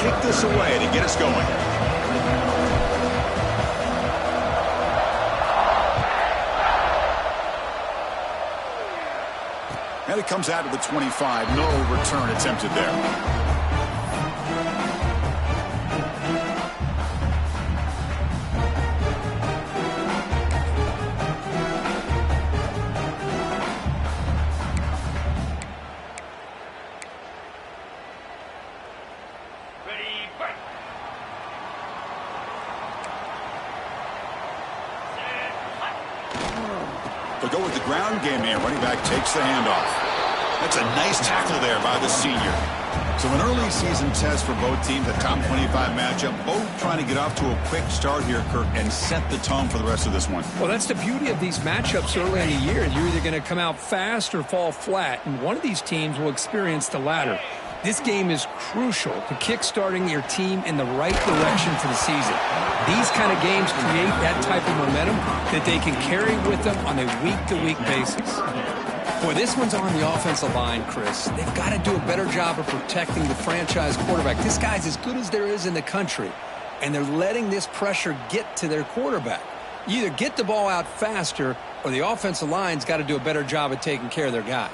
kick this away to get us going. And it comes out to the 25. No return attempted there. They'll go with the ground game here. Running back takes the handoff. That's a nice tackle there by the senior. So an early season test for both teams, a top 25 matchup. Both trying to get off to a quick start here, Kirk, and set the tone for the rest of this one. Well, that's the beauty of these matchups early in the year. You're either going to come out fast or fall flat, and one of these teams will experience the latter. This game is crucial to kick-starting your team in the right direction for the season. These kind of games create that type of momentum that they can carry with them on a week-to-week basis. Boy, this one's on the offensive line, Chris. They've got to do a better job of protecting the franchise quarterback. This guy's as good as there is in the country, and they're letting this pressure get to their quarterback. You either get the ball out faster, or the offensive line's got to do a better job of taking care of their guy.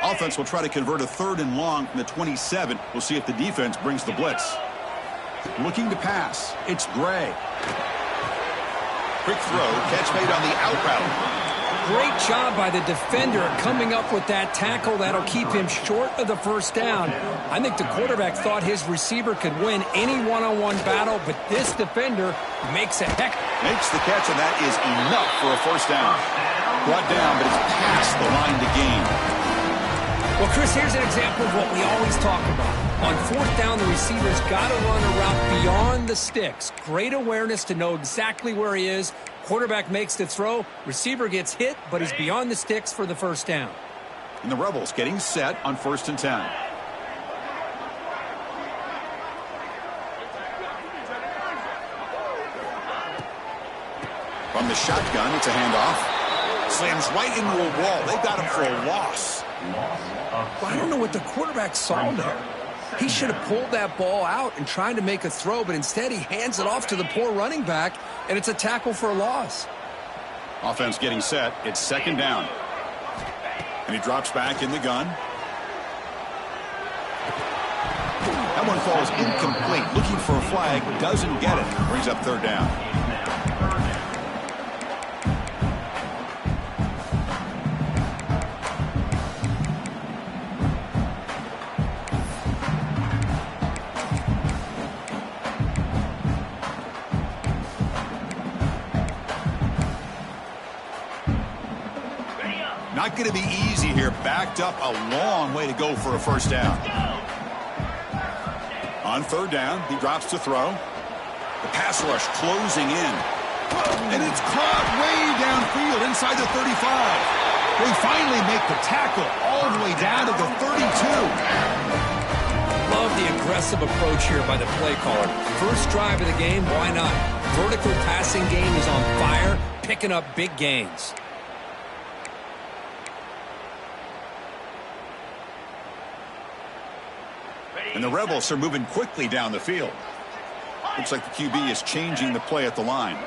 Offense will try to convert a 3rd and long from the 27. We'll see if the defense brings the blitz. Looking to pass. It's Gray. Quick throw. Catch made on the out route. Great job by the defender coming up with that tackle. That'll keep him short of the first down. I think the quarterback thought his receiver could win any one-on-one battle, but this defender makes a heck. Makes the catch, and that is enough for a first down. Brought down, but it's past the line to gain. Well, Chris, here's an example of what we always talk about. On 4th down, the receiver's got to run a route beyond the sticks. Great awareness to know exactly where he is. Quarterback makes the throw. Receiver gets hit, but he's beyond the sticks for the first down. And the Rebels getting set on 1st and 10. From the shotgun, it's a handoff. Slams right into a wall. They got him for a loss. Well, I don't know what the quarterback saw there. He should have pulled that ball out and tried to make a throw, but instead he hands it off to the poor running back, and it's a tackle for a loss. Offense getting set. It's 2nd down. And he drops back in the gun. That one falls incomplete. Looking for a flag. Doesn't get it. Brings up 3rd down. Not going to be easy here. Backed up a long way to go for a first down. On 3rd down, he drops to throw. The pass rush closing in. And it's caught way downfield inside the 35. They finally make the tackle all the way down to the 32. Love the aggressive approach here by the play caller. First drive of the game, why not? Vertical passing game is on fire, picking up big gains. And the Rebels are moving quickly down the field. Looks like the QB is changing the play at the line.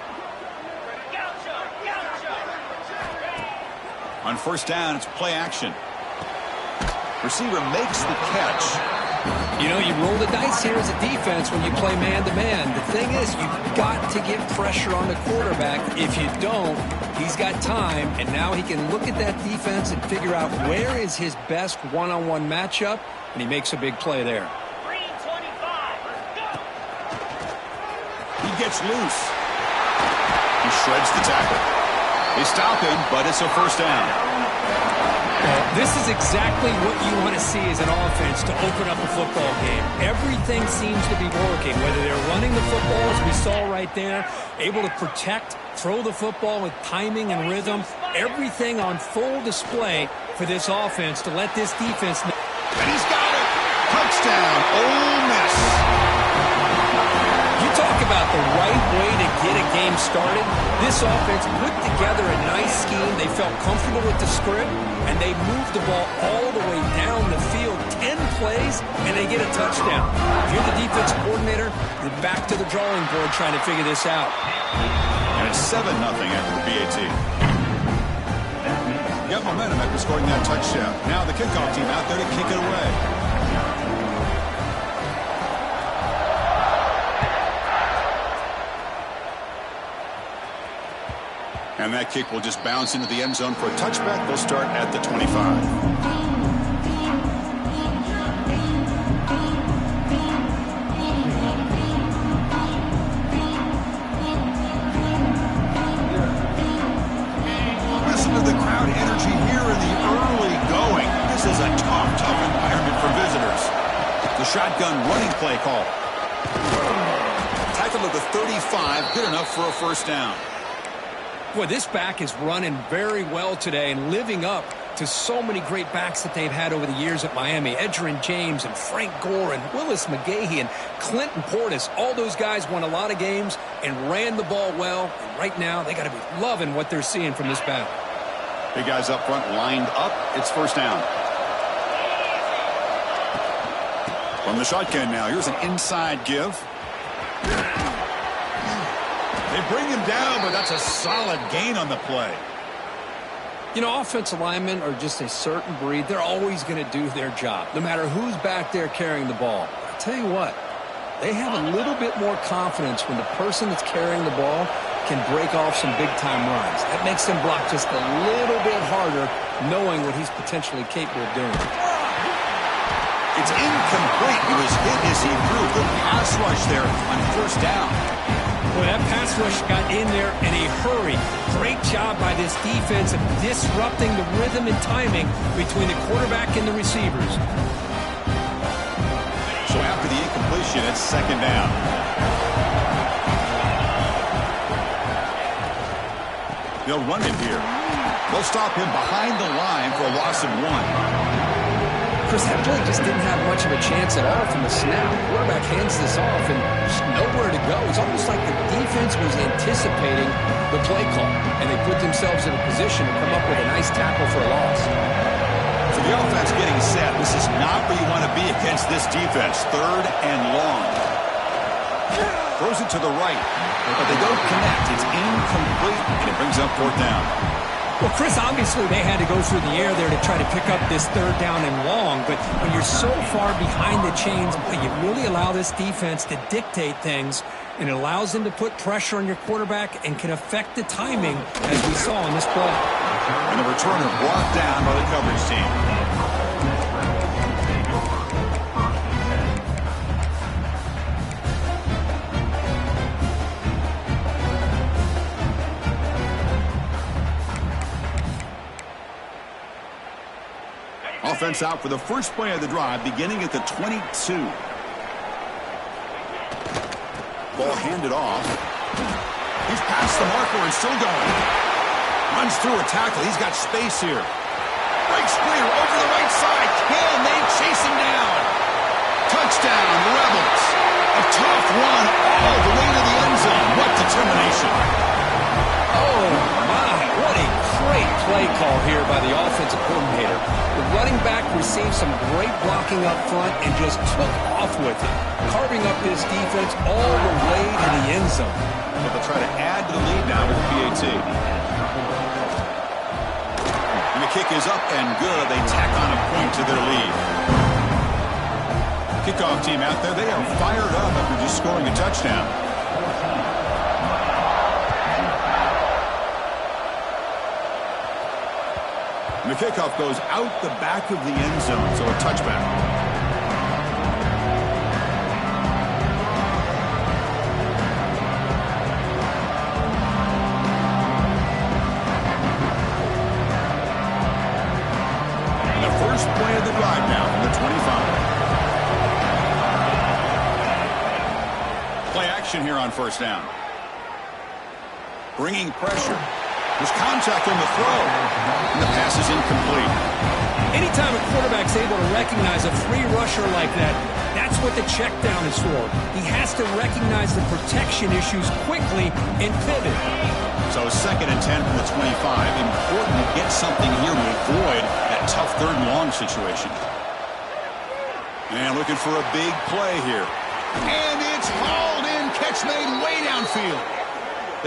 On 1st down, it's play action. Receiver makes the catch. You know, you roll the dice here as a defense when you play man-to-man. The thing is, you've got to get pressure on the quarterback. If you don't, he's got time, and now he can look at that defense and figure out where is his best one-on-one matchup, and he makes a big play there. He gets loose. He shreds the tackle. They stop him, but it's a first down. Well, this is exactly what you want to see as an offense to open up a football game. Everything seems to be working, whether they're running the football, as we saw right there, able to protect, throw the football with timing and rhythm. Everything on full display for this offense to let this defense know. And he's got it. Touchdown, Ole Miss. You talk about the right way to get a game started. This offense put together a nice scheme. They felt comfortable with the script, and they moved the ball all the way down the field, 10 plays, and they get a touchdown. If you're the defensive coordinator, you're back to the drawing board trying to figure this out. And it's 7-0 after the PAT. Got momentum after scoring that touchdown. Now the kickoff team out there to kick it away. And that kick will just bounce into the end zone for a touchback. They'll start at the 25. The crowd energy here in the early going. This is a tough environment for visitors. The shotgun running play call. Tackle to the 35, good enough for a first down. Boy, this back is running very well today and living up to so many great backs that they've had over the years at Miami. Edgerrin James and Frank Gore and Willis McGahee and Clinton Portis. All those guys won a lot of games and ran the ball well. And right now, they got to be loving what they're seeing from this back. Big guys up front lined up. It's first down. From the shotgun now, here's an inside give. They bring him down, but that's a solid gain on the play. You know, offensive linemen are just a certain breed. They're always going to do their job, no matter who's back there carrying the ball. I'll tell you what, they have a little bit more confidence when the person that's carrying the ball can break off some big-time runs. That makes them block just a little bit harder, knowing what he's potentially capable of doing. It's incomplete. He was hit as he threw. Good pass rush there on first down. Well, that pass rush got in there in a hurry. Great job by this defense of disrupting the rhythm and timing between the quarterback and the receivers. So after the incompletion, it's second down. They'll run him here. They'll stop him behind the line for a loss of 1. Chris, that play just didn't have much of a chance at all from the snap. The quarterback hands this off and just nowhere to go. It's almost like the defense was anticipating the play call, and they put themselves in a position to come up with a nice tackle for a loss. So the offense getting set. This is not where you want to be against this defense. Third and long. Throws it to the right, but they don't connect. It's incomplete, and it brings up fourth down. Well, Chris, obviously they had to go through the air there to try to pick up this third down and long, but when you're so far behind the chains, you really allow this defense to dictate things, and it allows them to put pressure on your quarterback and can affect the timing, as we saw in this play. And the returner brought down by the coverage team. Offense out for the first play of the drive, beginning at the 22. Ball handed off. He's past the marker and still going. Runs through a tackle. He's got space here. Breaks clear over the right side. Can they chase him down? Touchdown, Rebels. A tough run all the way to the end zone. What determination. Oh, my. What a great play call here by the offensive coordinator. The running back received some great blocking up front and just took off with it, carving up this defense all the way to the end zone. But they'll try to add to the lead now with the PAT. And the kick is up and good. They tack on a point to their lead. Kickoff team out there, they are fired up after just scoring a touchdown. And the kickoff goes out the back of the end zone, so a touchback. And the first play of the drive now from the 25. Play action here on first down. Bringing pressure. There's contact on the throw, and the pass is incomplete. Anytime a quarterback's able to recognize a free rusher like that, That's what the check down is for. He has to recognize the protection issues quickly and pivot. So 2nd and 10 from the 25. Important to get something here to avoid that tough 3rd and long situation. And looking for a big play here. And it's hauled in. Catch made way downfield.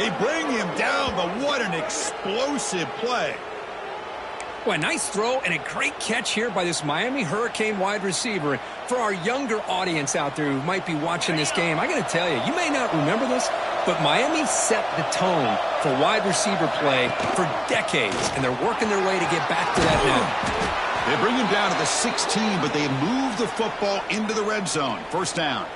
They bring him down, but what an explosive play. Well, a nice throw and a great catch here by this Miami Hurricane wide receiver. For our younger audience out there who might be watching this game, I got to tell you, you may not remember this, but Miami set the tone for wide receiver play for decades, and they're working their way to get back to that now. They bring him down to the 16, but they move the football into the red zone. 1st down.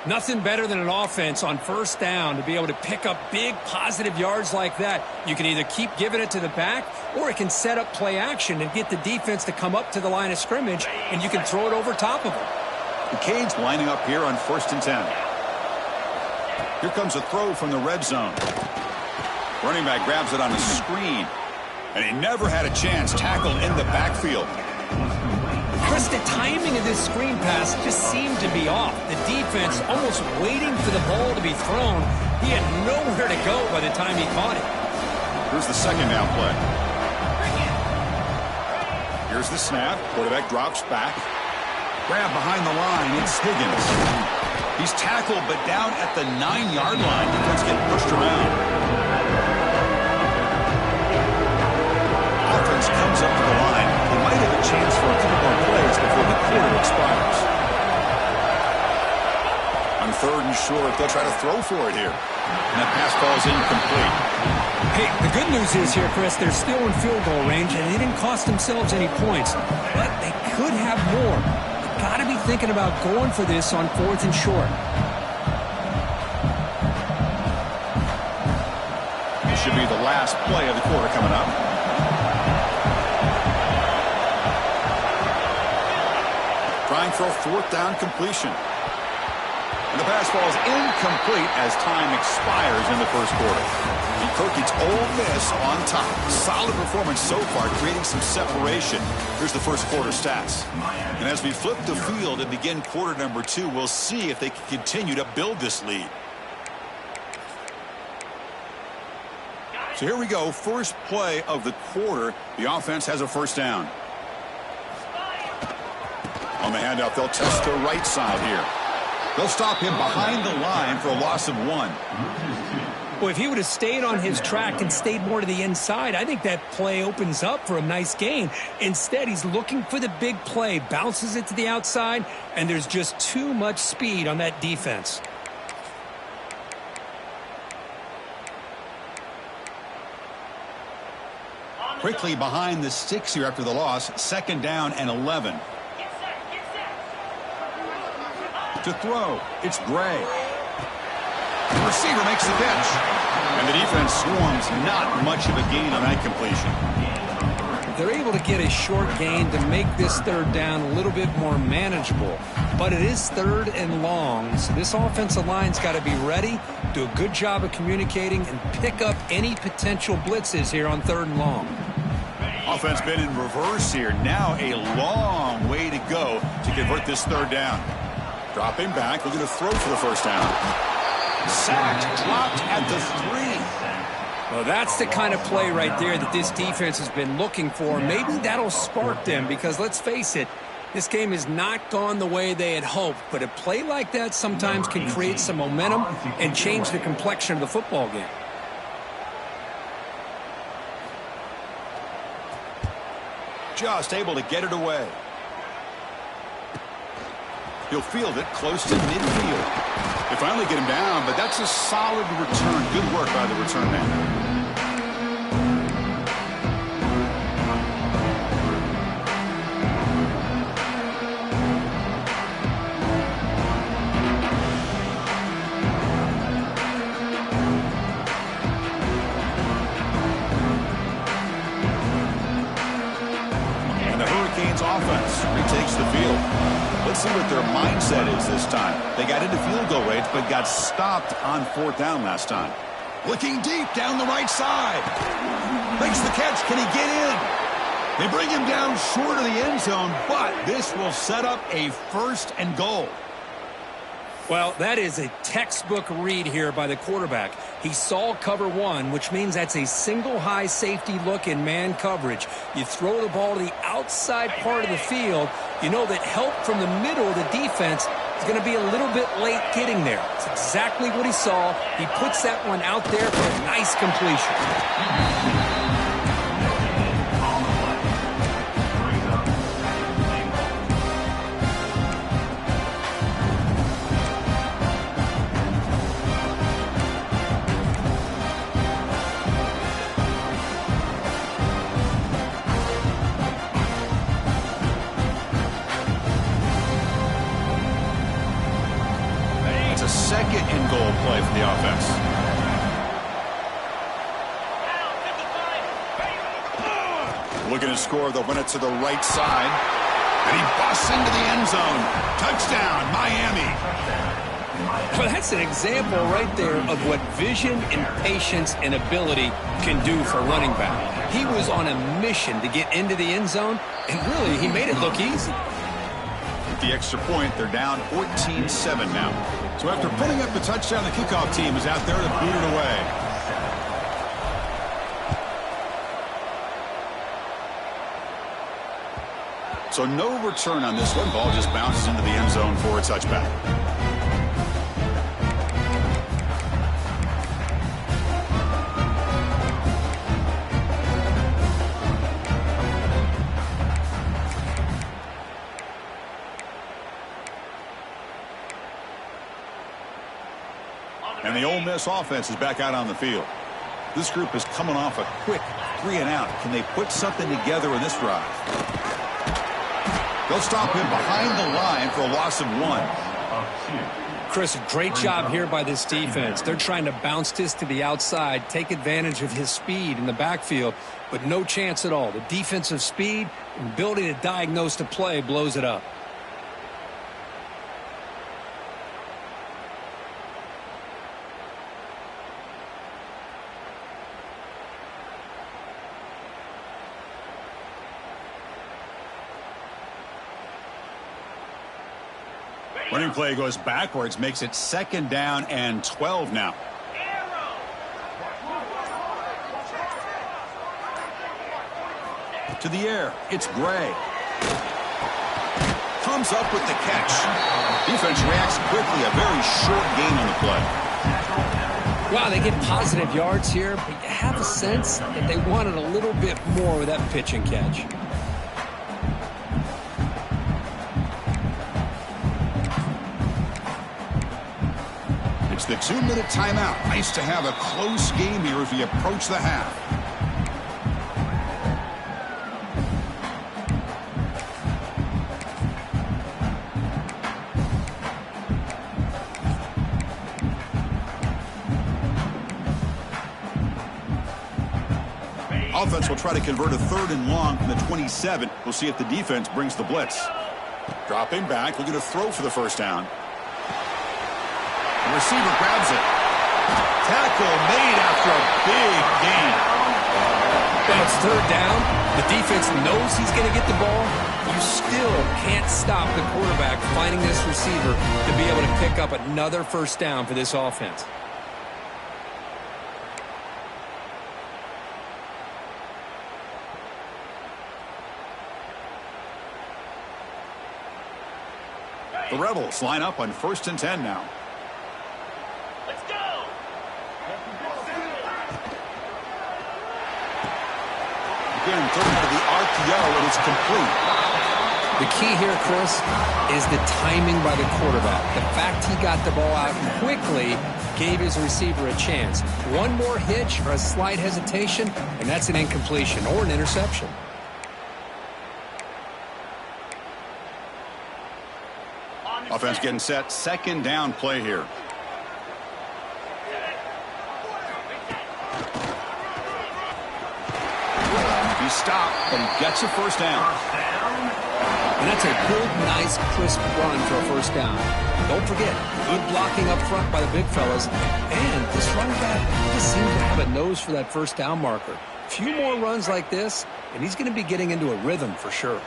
Nothing better than an offense on 1st down to be able to pick up big positive yards like that. You can either keep giving it to the back, or it can set up play action and get the defense to come up to the line of scrimmage, and you can throw it over top of them. The Canes lining up here on 1st and 10. Here comes a throw from the red zone. Running back grabs it on a screen, and he never had a chance. Tackled in the backfield. Chris, the timing of this screen pass just seemed to be off. The defense almost waiting for the ball to be thrown. He had nowhere to go by the time he caught it. Here's the 2nd down play. Here's the snap. Quarterback drops back. Grab behind the line. It's Higgins. He's tackled, but down at the 9-yard line. Defense getting pushed around. Offense comes up to the line. They might have a chance for a couple more plays before the quarter expires. On 3rd and short, they'll try to throw for it here. And that pass falls incomplete. Hey, the good news is here, Chris, they're still in field goal range, and they didn't cost themselves any points. But they could have more. They've got to be thinking about going for this on 4th and short. This should be the last play of the quarter coming up. Trying for a 4th down completion. And the pass falls incomplete as time expires in the 1st quarter. And Kirk gets Ole Miss on top. Solid performance so far, creating some separation. Here's the 1st quarter stats. And as we flip the field and begin quarter number 2, we'll see if they can continue to build this lead. So here we go. First play of the quarter. The offense has a 1st down. On the handoff, they'll test the right side here. They'll stop him behind the line for a loss of 1. Well, if he would have stayed on his track and stayed more to the inside, I think that play opens up for a nice gain. Instead, he's looking for the big play, bounces it to the outside, and there's just too much speed on that defense. Quickly behind the 6 here after the loss. 2nd down and 11. To throw, it's Gray. The receiver makes the catch. And the defense swarms. Not much of a gain on that completion. They're able to get a short gain to make this 3rd down a little bit more manageable. But it is 3rd and long, so this offensive line's got to be ready, do a good job of communicating, and pick up any potential blitzes here on 3rd and long. Offense been in reverse here. Now a long way to go to convert this 3rd down. Dropping back, looking to throw for the 1st down. Sacked, dropped at the 3. Well, that's the kind of play right there that this defense has been looking for. Maybe that'll spark them because, let's face it, this game has not gone the way they had hoped. But a play like that sometimes can create some momentum and change the complexion of the football game. Just able to get it away. He'll field it close to midfield. They finally get him down, but that's a solid return. Good work by the return man. And the Hurricanes offense retakes the field. Let's see what their mindset is this time. They got into field goal range, but got stopped on 4th down last time. Looking deep down the right side. Makes the catch. Can he get in? They bring him down short of the end zone, but this will set up a 1st and goal. Well, that is a textbook read here by the quarterback. He saw cover 1, which means that's a single high safety look in man coverage. You throw the ball to the outside part of the field, you know that help from the middle of the defense is going to be a little bit late getting there. It's exactly what he saw. He puts that one out there for a nice completion. Second and goal play for the offense. Looking to score, they'll run it to the right side. And he busts into the end zone. Touchdown, Miami. Well, that's an example right there of what vision and patience and ability can do for a running back. He was on a mission to get into the end zone, and really, he made it look easy. With the extra point, they're down 14-7 now. So after putting up the touchdown, the kickoff team is out there to boot it away. So no return on this one. Ball just bounces into the end zone for a touchback. And the Ole Miss offense is back out on the field. This group is coming off a quick 3-and-out. Can they put something together in this drive? They'll stop him behind the line for a loss of 1. Chris, great job here by this defense. They're trying to bounce this to the outside, take advantage of his speed in the backfield, but no chance at all. The defensive speed and ability to diagnose the play blows it up. Running play goes backwards, makes it 2nd down and 12 now. To the air, it's Gray. Comes up with the catch. Defense reacts quickly, a very short gain on the play. Wow, they get positive yards here, but you have a sense that they wanted a little bit more with that pitch and catch. It's the 2-minute timeout. Nice to have a close game here as we approach the half. Offense will try to convert a 3rd and long from the 27. We'll see if the defense brings the blitz. Dropping back, looking to throw for the 1st down. The receiver grabs it. Tackle made after a big gain. Well, it's 3rd down. The defense knows he's going to get the ball. You still can't stop the quarterback finding this receiver to be able to pick up another 1st down for this offense. The Rebels line up on 1st and 10 now. Again, throwing to the RPO, and it's complete. The key here, Chris, is the timing by the quarterback. The fact he got the ball out quickly gave his receiver a chance. One more hitch or a slight hesitation, and that's an incompletion or an interception. Offense getting set. 2nd down play here. He stopped, but he gets a 1st down. And that's a good, nice, crisp run for a 1st down. Don't forget, good blocking up front by the big fellas. And this running back just seems to have a nose for that 1st down marker. few more runs like this, and he's going to be getting into a rhythm for sure.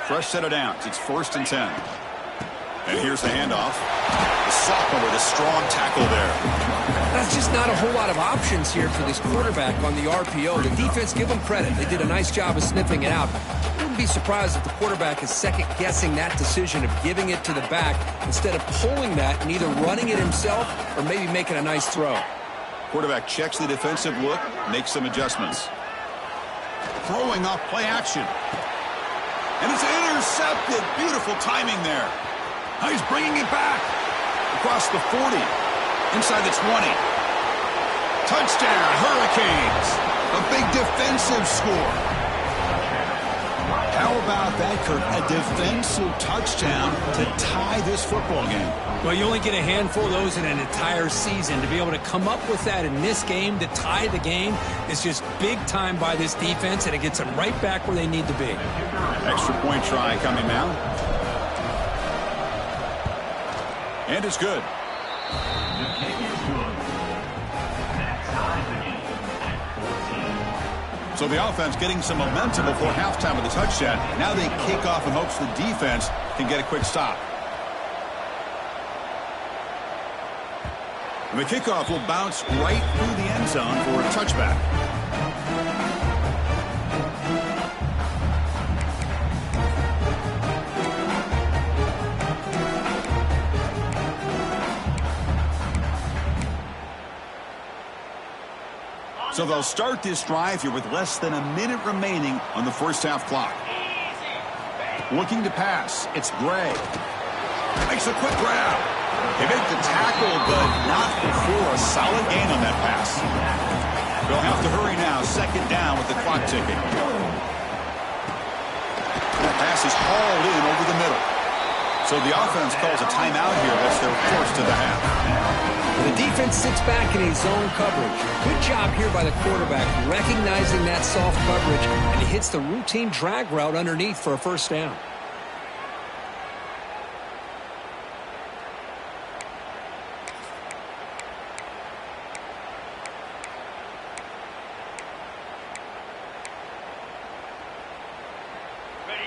Fresh set of downs. It's 1st and 10. And here's the handoff. The sophomore with a strong tackle there. That's just not a whole lot of options here for this quarterback on the RPO. The defense, give them credit. They did a nice job of sniffing it out. I wouldn't be surprised if the quarterback is second-guessing that decision of giving it to the back instead of pulling that and either running it himself or maybe making a nice throw. Quarterback checks the defensive look, makes some adjustments. Throwing off play action. And it's intercepted. Beautiful timing there. Now he's bringing it back. Across the 40. Inside the 20. Touchdown, Hurricanes. A big defensive score. How about that, Kurt? A defensive touchdown to tie this football game. Well, you only get a handful of those in an entire season. To be able to come up with that in this game, to tie the game, is just big time by this defense, and it gets them right back where they need to be. Extra point try coming now. And it's good. So the offense getting some momentum before halftime with a touchdown. Now they kick off in hopes the defense can get a quick stop. And the kickoff will bounce right through the end zone for a touchback. So they'll start this drive here with less than a minute remaining on the first half clock. Looking to pass. It's Gray. Makes a quick grab. They make the tackle, but not before a solid gain on that pass. They'll have to hurry now. 2nd down with the clock ticking. That pass is hauled in over the middle. So the offense calls a timeout here. That's their first of the half. The defense sits back in a zone coverage. Good job here by the quarterback, recognizing that soft coverage, and he hits the routine drag route underneath for a first down.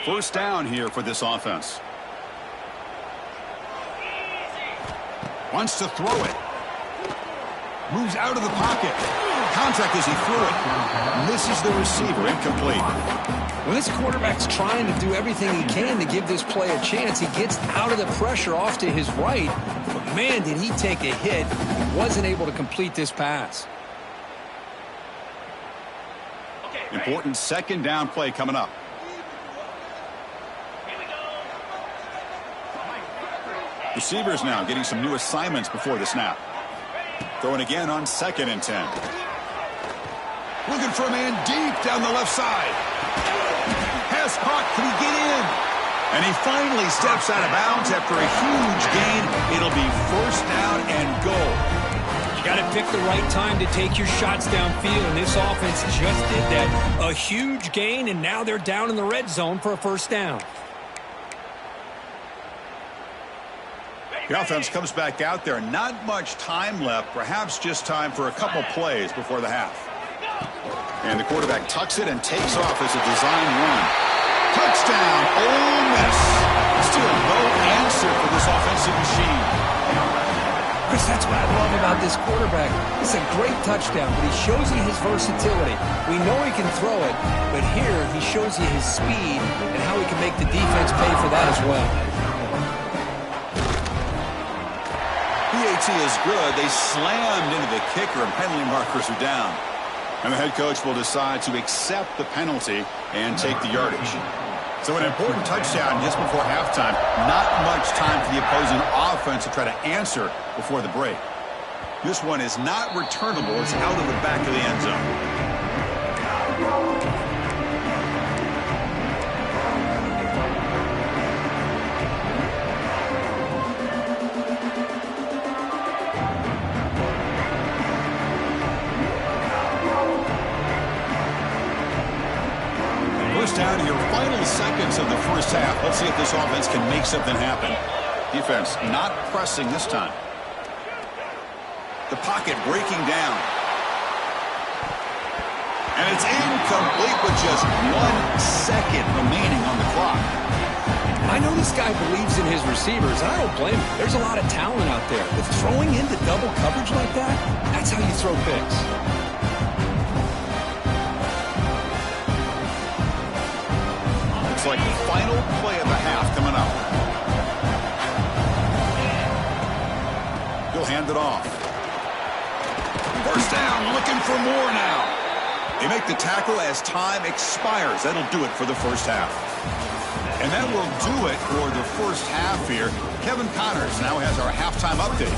First down here for this offense. Wants to throw it. Moves out of the pocket. Contact as he threw it. Misses the receiver. Incomplete. Well, this quarterback's trying to do everything he can to give this play a chance. He gets out of the pressure off to his right. But, man, did he take a hit. He wasn't able to complete this pass. Important 2nd down play coming up. Receivers now getting some new assignments before the snap. Throwing again on 2nd and 10. Looking for a man deep down the left side. Pass caught. Can he get in? And he finally steps out of bounds after a huge gain. It'll be 1st down and goal. You got to pick the right time to take your shots downfield, and this offense just did that. A huge gain, and now they're down in the red zone for a first down. The offense comes back out there. Not much time left. Perhaps just time for a couple plays before the half. And the quarterback tucks it and takes off as a design run. Touchdown, Ole Miss. Still no answer for this offensive machine. Chris, that's what I love about this quarterback. It's a great touchdown, but he shows you his versatility. We know he can throw it, but here he shows you his speed and how he can make the defense pay for that as well. PAT is good. They slammed into the kicker, and penalty markers are down. And the head coach will decide to accept the penalty and take the yardage. So an important touchdown just before halftime. Not much time for the opposing offense to try to answer before the break. This one is not returnable. It's out of the back of the end zone. First down, your final seconds of the first half. Let's see if this offense can make something happen. Defense not pressing this time. The pocket breaking down. And it's incomplete with just 1 second remaining on the clock. I know this guy believes in his receivers, and I don't blame him. There's a lot of talent out there. But throwing into double coverage like that, that's how you throw picks. Looks like the final play of the half coming up. He'll hand it off. First down, looking for more now. They make the tackle as time expires. That'll do it for the first half. And that will do it for the first half here. Kevin Connors now has our halftime update.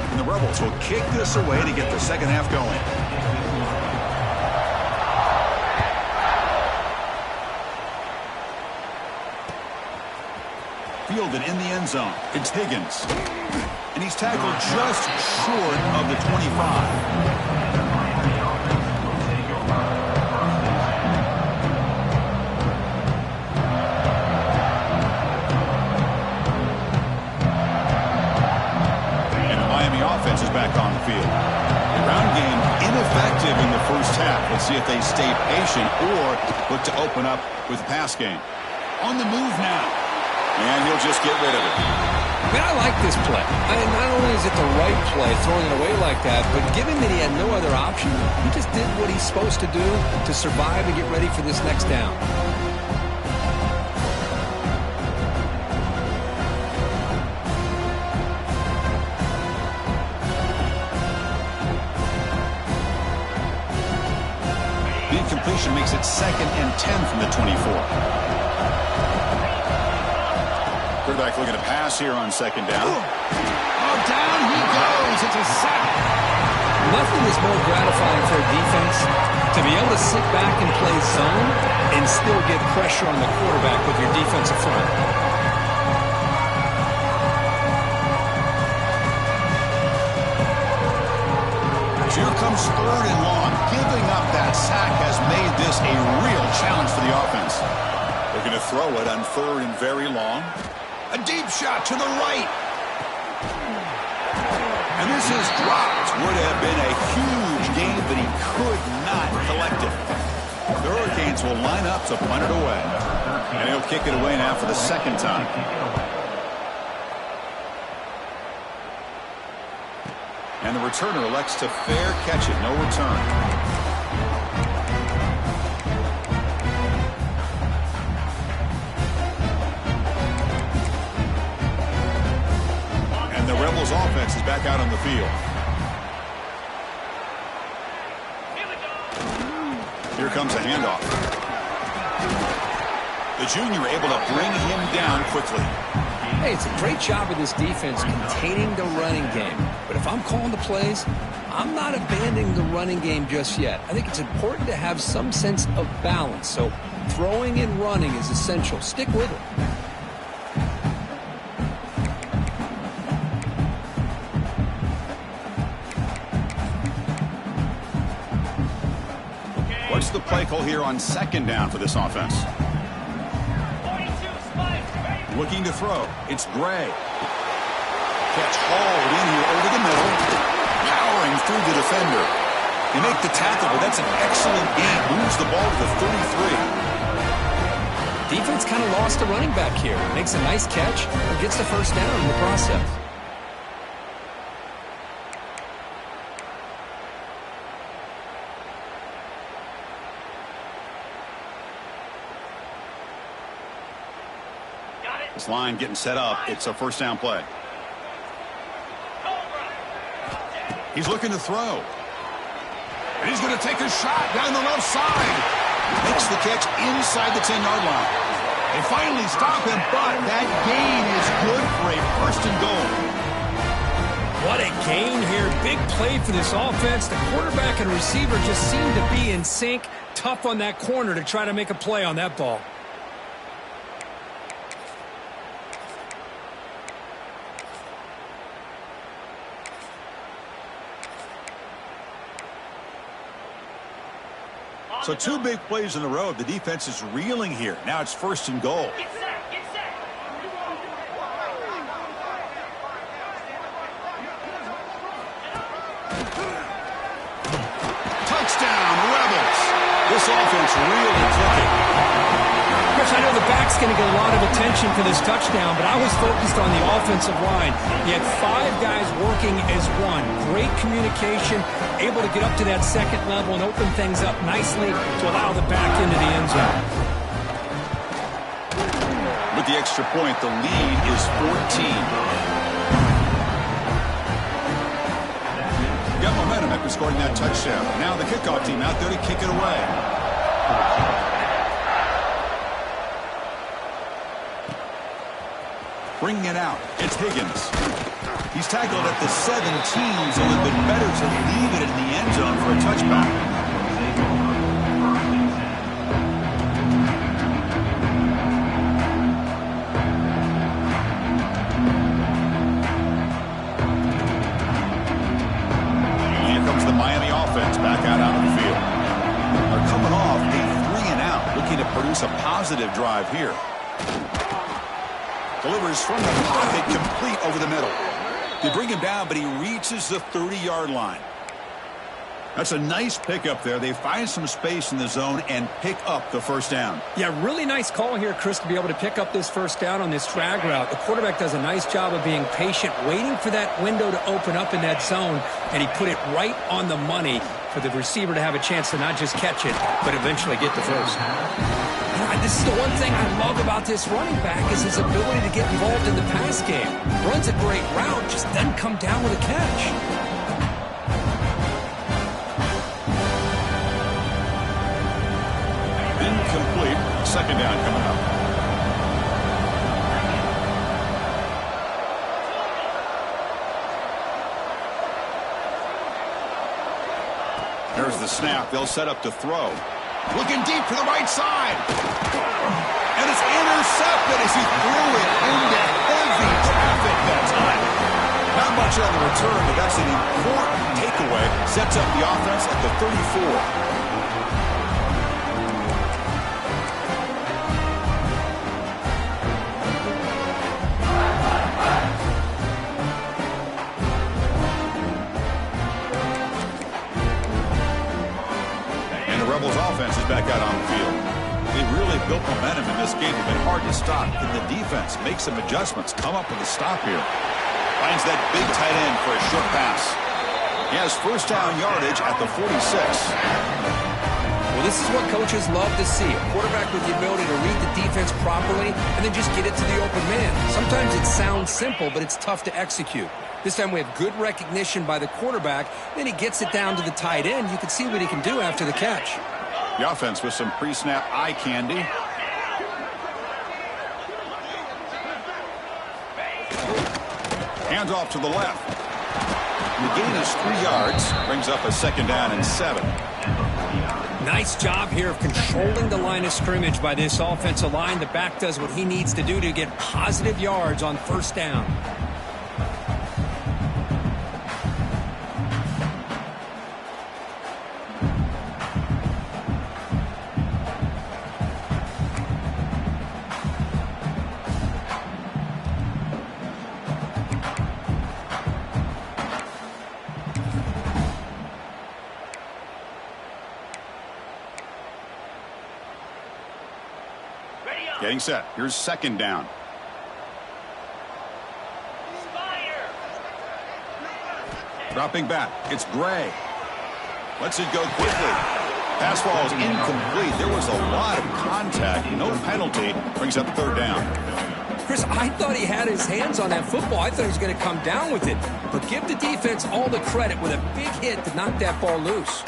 And the Rebels will kick this away to get the second half going. Fielded in the end zone. It's Higgins. And he's tackled just short of the 25. Offense is back on the field. The ground game ineffective in the first half. Let's see if they stay patient or look to open up with the pass game. On the move now. And he'll just get rid of it. Man, I like this play. Not only is it the right play, throwing it away like that, but given that he had no other option, he just did what he's supposed to do to survive and get ready for this next down. Completion makes it 2nd and 10 from the 24. Quarterback looking to pass here on 2nd down. Oh, down he goes. It's a sack. Nothing is more gratifying for a defense to be able to sit back and play zone and still get pressure on the quarterback with your defensive front. Here comes 3rd and long. Giving up that sack has made this a real challenge for the offense. They're going to throw it on 3rd and very long. A deep shot to the right. And this is dropped. Would have been a huge gain, but he could not collect it. The Hurricanes will line up to punt it away. And he'll kick it away now for the 2nd time. And the returner elects to fair catch it. No return. And the Rebels offense is back out on the field. Here comes a handoff. The junior able to bring him down quickly. Hey, it's a great job of this defense containing the running game. But if I'm calling the plays, I'm not abandoning the running game just yet. I think it's important to have some sense of balance. So throwing and running is essential. Stick with it. What's the play call here on 2nd down for this offense? Looking to throw. It's Gray. Catch hauled in here over the middle. Powering through the defender. They make the tackle, but that's an excellent gain. Moves the ball to the 33. Defense kind of lost a running back here. Makes a nice catch and gets the first down in the process. This line getting set up. It's a 1st down play. He's looking to throw. And he's going to take a shot down the left side. Makes the catch inside the 10-yard line. They finally stop him, but that gain is good for a 1st and goal. What a gain here. Big play for this offense. The quarterback and receiver just seem to be in sync. Tough on that corner to try to make a play on that ball. So 2 big plays in a row. The defense is reeling here. Now it's 1st and goal. Get set. Touchdown, Rebels. This offense really clicking. Chris, I know the back's going to get a lot of attention for this touchdown, but I was focused on the offensive line. You had 5 guys working as one. Great communication, able to get up to that second level and open things up nicely to allow the back into the end zone. With the extra point, the lead is 14. Got momentum after scoring that touchdown. Now the kickoff team out there to kick it away. Bringing it out, it's Higgins. He's tackled at the 17, so it would have been better to leave it in the end zone for a touchback. A positive drive here. Delivers from the pocket, complete over the middle. They bring him down, but he reaches the 30-yard line. That's a nice pickup there. They find some space in the zone and pick up the first down. Yeah, really nice call here, Chris, to be able to pick up this first down on this drag route. The quarterback does a nice job of being patient, waiting for that window to open up in that zone, and he put it right on the money for the receiver to have a chance to not just catch it, but eventually get the first. This is the one thing I love about this running back is his ability to get involved in the pass game. Runs a great route, just doesn't come down with a catch. Incomplete. Second down coming up. There's the snap. They'll set up to throw. Looking deep to the right side. And it's intercepted as he threw it into heavy traffic that time. Not much on the return, but that's an important takeaway. Sets up the offense at the 34. Offense is back out on the field. They really built momentum in this game. They've been hard to stop. Can the defense make some adjustments? Come up with a stop here. Finds that big tight end for a short pass. He has first down yardage at the 46. Well, this is what coaches love to see. A quarterback with the ability to read the defense properly and then just get it to the open man. Sometimes it sounds simple, but it's tough to execute. This time we have good recognition by the quarterback. Then he gets it down to the tight end. You can see what he can do after the catch. The offense with some pre-snap eye candy. Hands off to the left. The gain is 3 yards. Brings up a second down and 7. Nice job here of controlling the line of scrimmage by this offensive line. The back does what he needs to do to get positive yards on first down. Getting set. Here's second down. Dropping back. It's Gray. Lets it go quickly. Pass ball is incomplete. There was a lot of contact. No penalty. Brings up third down. Chris, I thought he had his hands on that football. I thought he was going to come down with it. But give the defense all the credit with a big hit to knock that ball loose.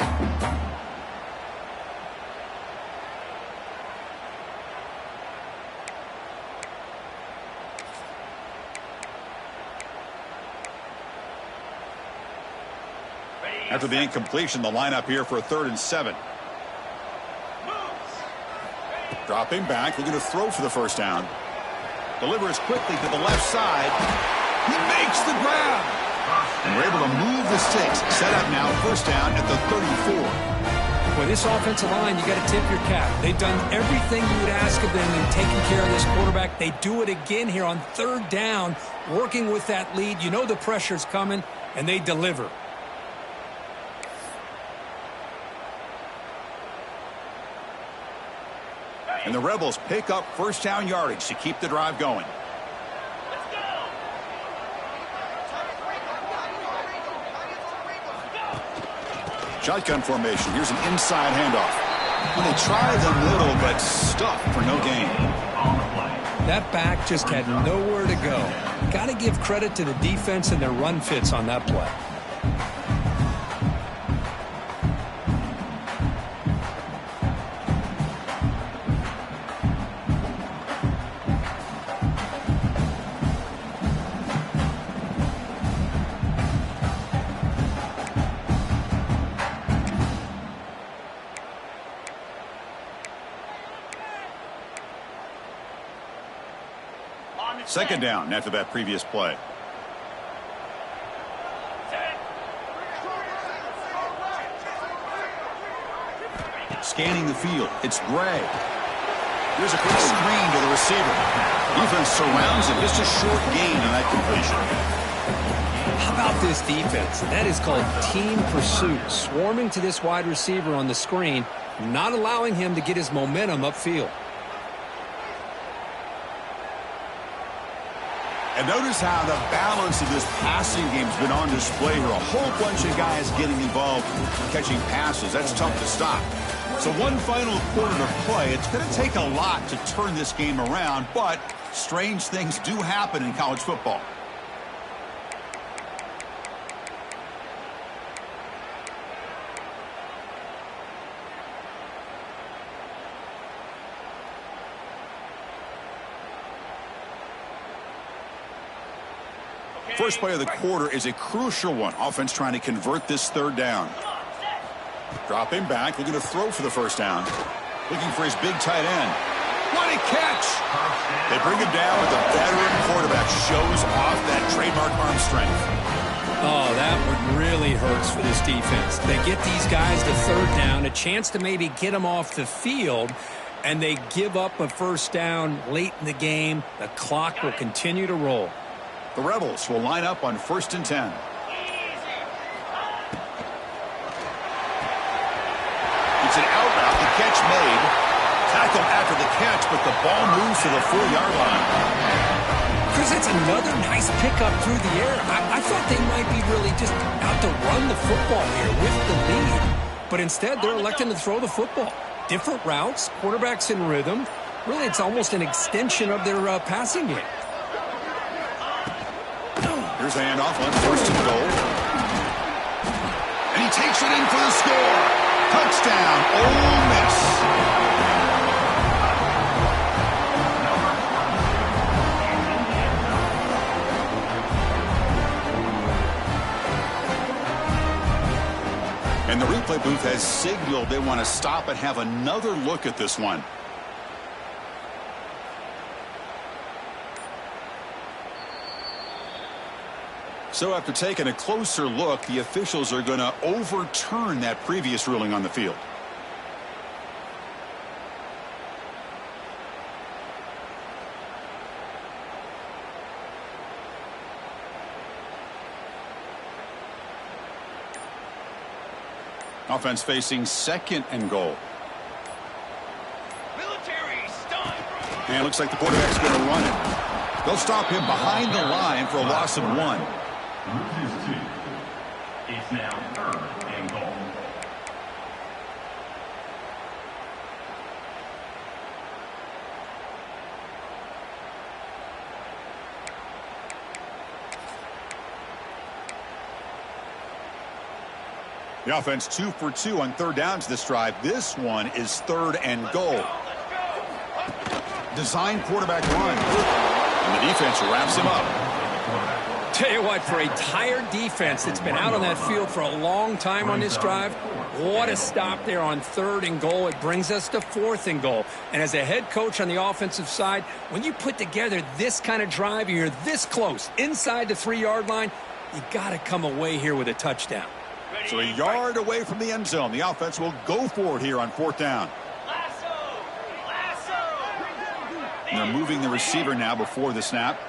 After the incompletion, the lineup here for a 3rd and 7. Dropping back, looking to throw for the first down. Delivers quickly to the left side. He makes the grab. And we're able to move the sticks. Set up now, first down at the 34. Well, this offensive line, you got to tip your cap. They've done everything you would ask of them in taking care of this quarterback. They do it again here on third down, working with that lead. You know the pressure's coming, and they deliver. And the Rebels pick up first down yardage to keep the drive going. Shotgun formation. Here's an inside handoff. Well, they tried the middle, but stuffed for no gain. That back just had nowhere to go. Got to give credit to the defense and their run fits on that play. Second down after that previous play. Scanning the field. It's Gray. Here's a quick screen to the receiver. Defense surrounds him. Just a short gain on that completion. How about this defense? That is called team pursuit. Swarming to this wide receiver on the screen, not allowing him to get his momentum upfield. And notice how the balance of this passing game has been on display here. A whole bunch of guys getting involved catching passes. That's tough to stop. So one final quarter to play. It's going to take a lot to turn this game around, but strange things do happen in college football. First play of the quarter is a crucial one. Offense trying to convert this third down. Dropping back, looking to throw for the first down. Looking for his big tight end. What a catch! They bring him down, but the veteran quarterback shows off that trademark arm strength. Oh, that one really hurts for this defense. They get these guys to third down, a chance to maybe get them off the field, and they give up a first down late in the game. The clock will continue to roll. The Rebels will line up on 1st and 10. It's an out route. The catch made. Tackle after the catch, but the ball moves to the 4-yard line. Chris, it's another nice pickup through the air. I thought they might be really just out to run the football here with the lead. But instead, they're electing to throw the football. Different routes, quarterbacks in rhythm. Really, it's almost an extension of their passing game. Here's the handoff on 1st and goal. And he takes it in for the score. Touchdown, Ole Miss. And the replay booth has signaled they want to stop and have another look at this one. So after taking a closer look, the officials are going to overturn that previous ruling on the field. Offense facing 2nd and goal. And it looks like the quarterback's going to run it. They'll stop him behind the line for a loss of 1. It's now 3rd and goal. The offense 2 for 2 on 3rd downs this drive. This one is 3rd and goal. Design quarterback run. And the defense wraps him up. Tell you what, for a tired defense that's been out on that field for a long time on this drive, what a stop there on 3rd and goal. It brings us to 4th and goal. And as a head coach on the offensive side, when you put together this kind of drive, you're this close inside the 3-yard line, you got to come away here with a touchdown. So a yard away from the end zone. The offense will go for it here on 4th down. And they're moving the receiver now before the snap.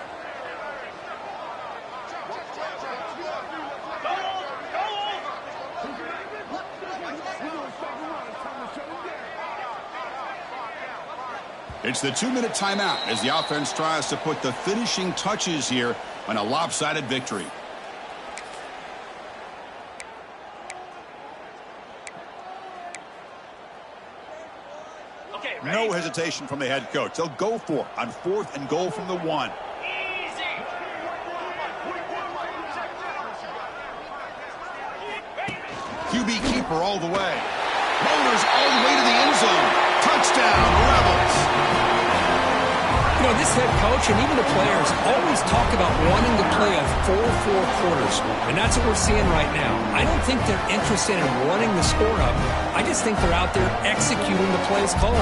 It's the 2-minute timeout as the offense tries to put the finishing touches here on a lopsided victory. Okay, No hesitation from the head coach. They'll go for it on 4th and goal from the 1. QB keeper all the way. Rollers all the way to the end zone. Touchdown, Rebels. You know, this head coach and even the players always talk about wanting to play a full 4 quarters, and that's what we're seeing right now. I don't think they're interested in running the score up. I just think they're out there executing the plays called.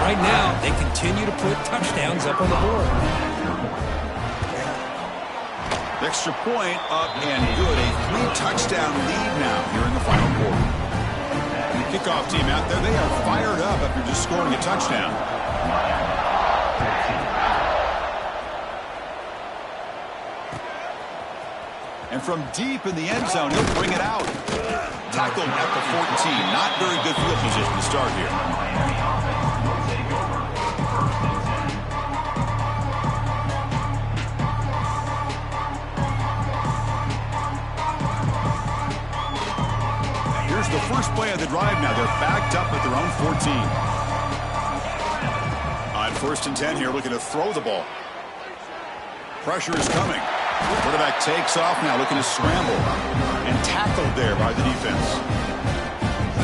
Right now, they continue to put touchdowns up on the board. Extra point up and good. A 3-touchdown lead now here in the final quarter. And the kickoff team out there, they are fired up after just scoring a touchdown. And from deep in the end zone, he'll bring it out. Tackled at the 14. Not very good field position to start here. Here's the first play of the drive now. They're backed up at their own 14. On 1st and 10 here, looking to throw the ball. Pressure is coming. The quarterback takes off now, looking to scramble. And tackled there by the defense.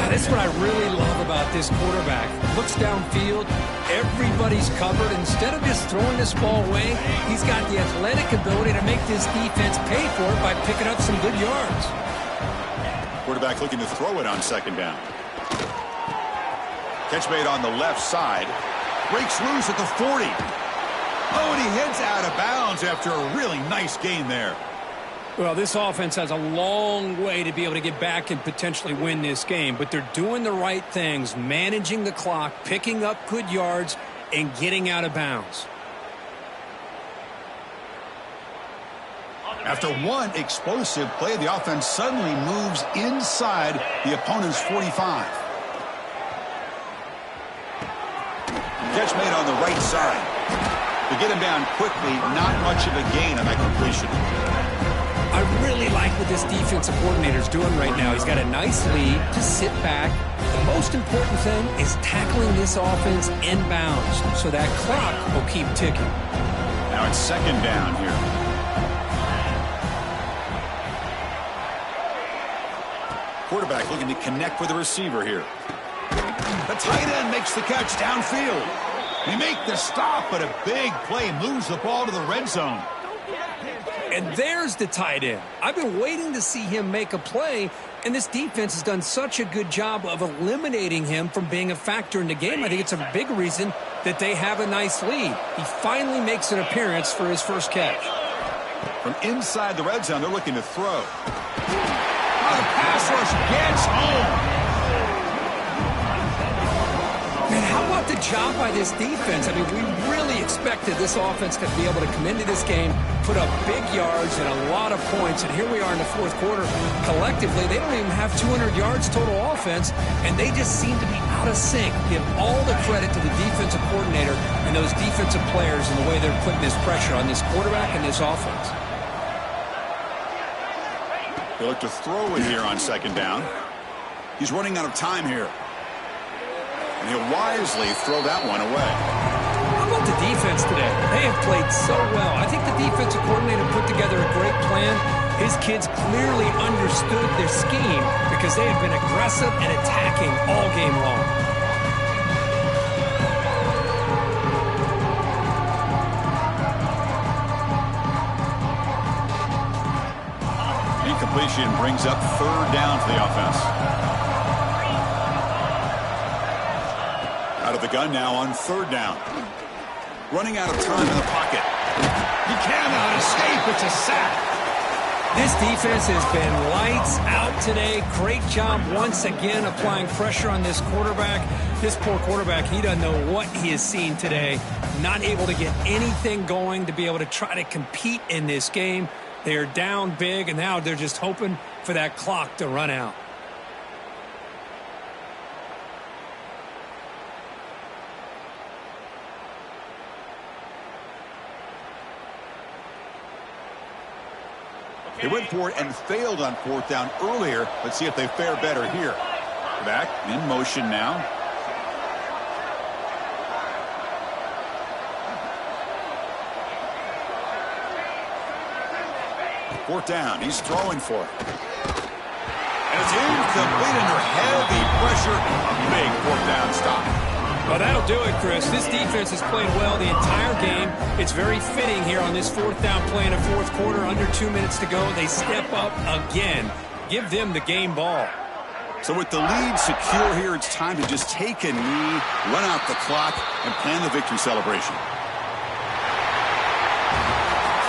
That's what I really love about this quarterback. Looks downfield, everybody's covered. Instead of just throwing this ball away, he's got the athletic ability to make this defense pay for it by picking up some good yards. Quarterback looking to throw it on 2nd down. Catch made on the left side. Breaks loose at the 40. Oh, and he heads out of bounds after a really nice gain there. Well, this offense has a long way to be able to get back and potentially win this game, but they're doing the right things, managing the clock, picking up good yards, and getting out of bounds. After one explosive play, the offense suddenly moves inside the opponent's 45. Catch made on the right side. To get him down quickly, not much of a gain on that completion. I really like what this defensive coordinator is doing right now. He's got a nice lead to sit back. The most important thing is tackling this offense inbounds so that clock will keep ticking. Now it's 2nd down here. Quarterback looking to connect with the receiver here. The tight end makes the catch downfield. They make the stop, but a big play moves the ball to the red zone. And there's the tight end. I've been waiting to see him make a play, and this defense has done such a good job of eliminating him from being a factor in the game. I think it's a big reason that they have a nice lead. He finally makes an appearance for his first catch. From inside the red zone, they're looking to throw. Oh, the pass rush gets home. Man, how about the job by this defense? I mean, we really expected this offense to be able to come into this game, put up big yards and a lot of points, and here we are in the 4th quarter. Collectively, they don't even have 200 yards total offense, and they just seem to be out of sync. Give all the credit to the defensive coordinator and those defensive players and the way they're putting this pressure on this quarterback and this offense. They look to throw it here on 2nd down. He's running out of time here. And he'll wisely throw that one away. How about the defense today? They have played so well. I think the defensive coordinator put together a great plan. His kids clearly understood their scheme because they have been aggressive and attacking all game long. Incompletion brings up 3rd down for the offense. Out of the gun now on 3rd down. Running out of time in the pocket. He cannot escape. It's a sack. This defense has been lights out today. Great job once again applying pressure on this quarterback. This poor quarterback, he doesn't know what he has seen today. Not able to get anything going to be able to try to compete in this game. They are down big, and now they're just hoping for that clock to run out. They went for it and failed on 4th down earlier. Let's see if they fare better here. Back in motion now. 4th down. He's throwing for it. And it's incomplete under heavy pressure. A big 4th down stop. Well, that'll do it, Chris. This defense has played well the entire game. It's very fitting here on this 4th down play in the 4th quarter. Under 2 minutes to go. They step up again. Give them the game ball. So with the lead secure here, it's time to just take a knee, run out the clock, and plan the victory celebration.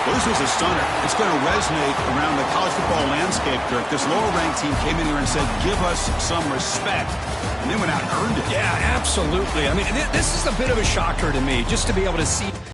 Well, this was a stunner. It's going to resonate around the college football landscape, Kirk. This lower-ranked team came in here and said, give us some respect. And they went out and earned it. Yeah, absolutely. I mean, this is a bit of a shocker to me, just to be able to see